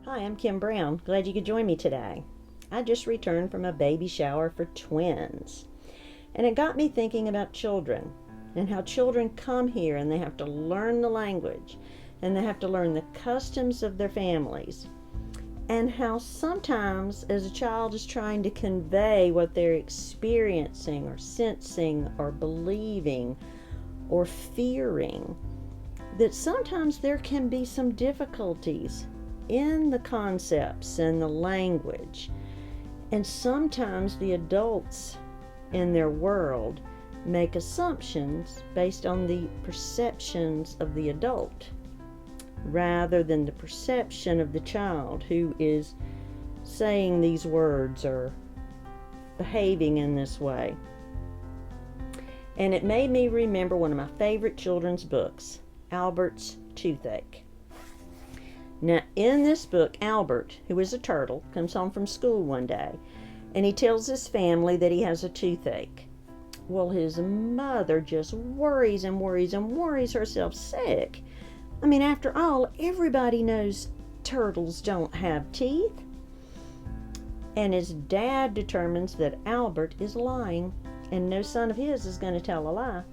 Hi, I'm Kim Brown. Glad you could join me today. I just returned from a baby shower for twins, and it got me thinking about children and how children come here and they have to learn the language and they have to learn the customs of their families, and how sometimes as a child is trying to convey what they're experiencing or sensing or believing or fearing, that sometimes there can be some difficulties in the concepts and the language. And sometimes the adults in their world make assumptions based on the perceptions of the adult rather than the perception of the child who is saying these words or behaving in this way. And it made me remember one of my favorite children's books, Albert's Toothache. Now, in this book, Albert, who is a turtle, comes home from school one day, and he tells his family that he has a toothache. Well, his mother just worries and worries and worries herself sick. I mean, after all, everybody knows turtles don't have teeth. And his dad determines that Albert is lying, and no son of his is going to tell a lie.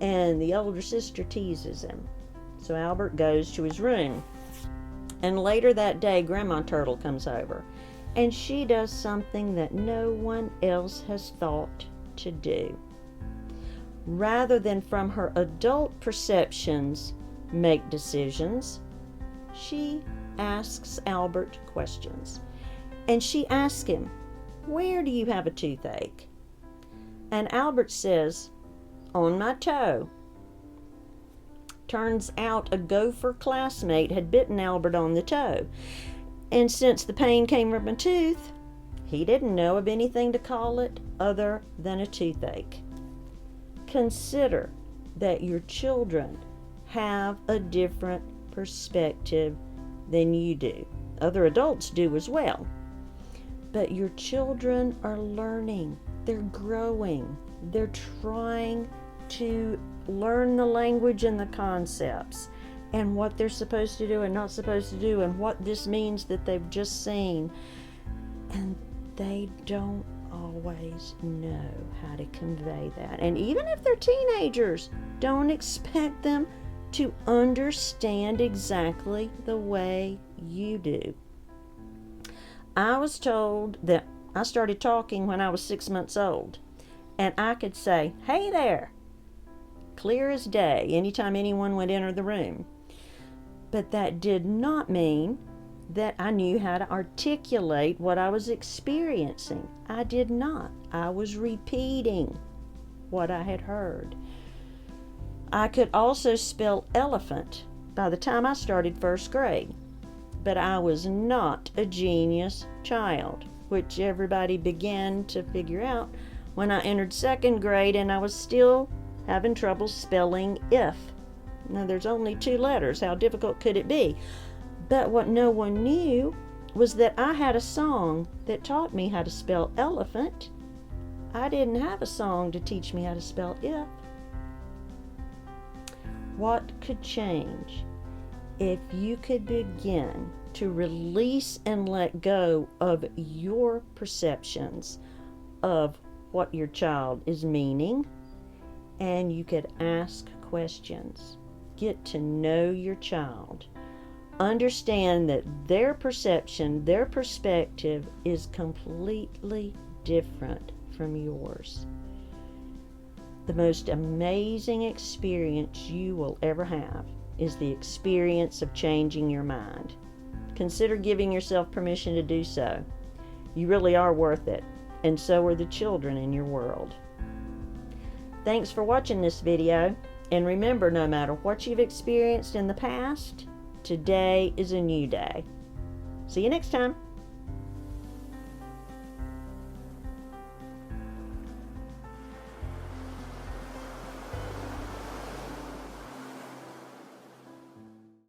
And the older sister teases him. So Albert goes to his room. And later that day, Grandma Turtle comes over, and she does something that no one else has thought to do. Rather than from her adult perceptions make decisions, she asks Albert questions. And she asks him, "Where do you have a toothache?" And Albert says, "On my toe." Turns out a gopher classmate had bitten Albert on the toe, and since the pain came from a tooth, he didn't know of anything to call it other than a toothache. Consider that your children have a different perspective than you do. Other adults do as well. But your children are learning, they're growing, they're trying to learn the language and the concepts and what they're supposed to do and not supposed to do and what this means that they've just seen. And they don't always know how to convey that. And even if they're teenagers, don't expect them to understand exactly the way you do. I was told that I started talking when I was 6 months old, and I could say, "Hey there," clear as day, anytime anyone would enter the room. But that did not mean that I knew how to articulate what I was experiencing. I did not. I was repeating what I had heard. I could also spell elephant by the time I started first grade, but I was not a genius child, which everybody began to figure out when I entered second grade, and I was still having trouble spelling if. Now, there's only 2 letters. How difficult could it be? But what no one knew was that I had a song that taught me how to spell elephant. I didn't have a song to teach me how to spell if. What could change if you could begin to release and let go of your perceptions of what your child is meaning, and you could ask questions, get to know your child, understand that their perception, their perspective is completely different from yours. The most amazing experience you will ever have is the experience of changing your mind. Consider giving yourself permission to do so. You really are worth it, and so are the children in your world. Thanks for watching this video, and remember, no matter what you've experienced in the past, today is a new day. See you next time.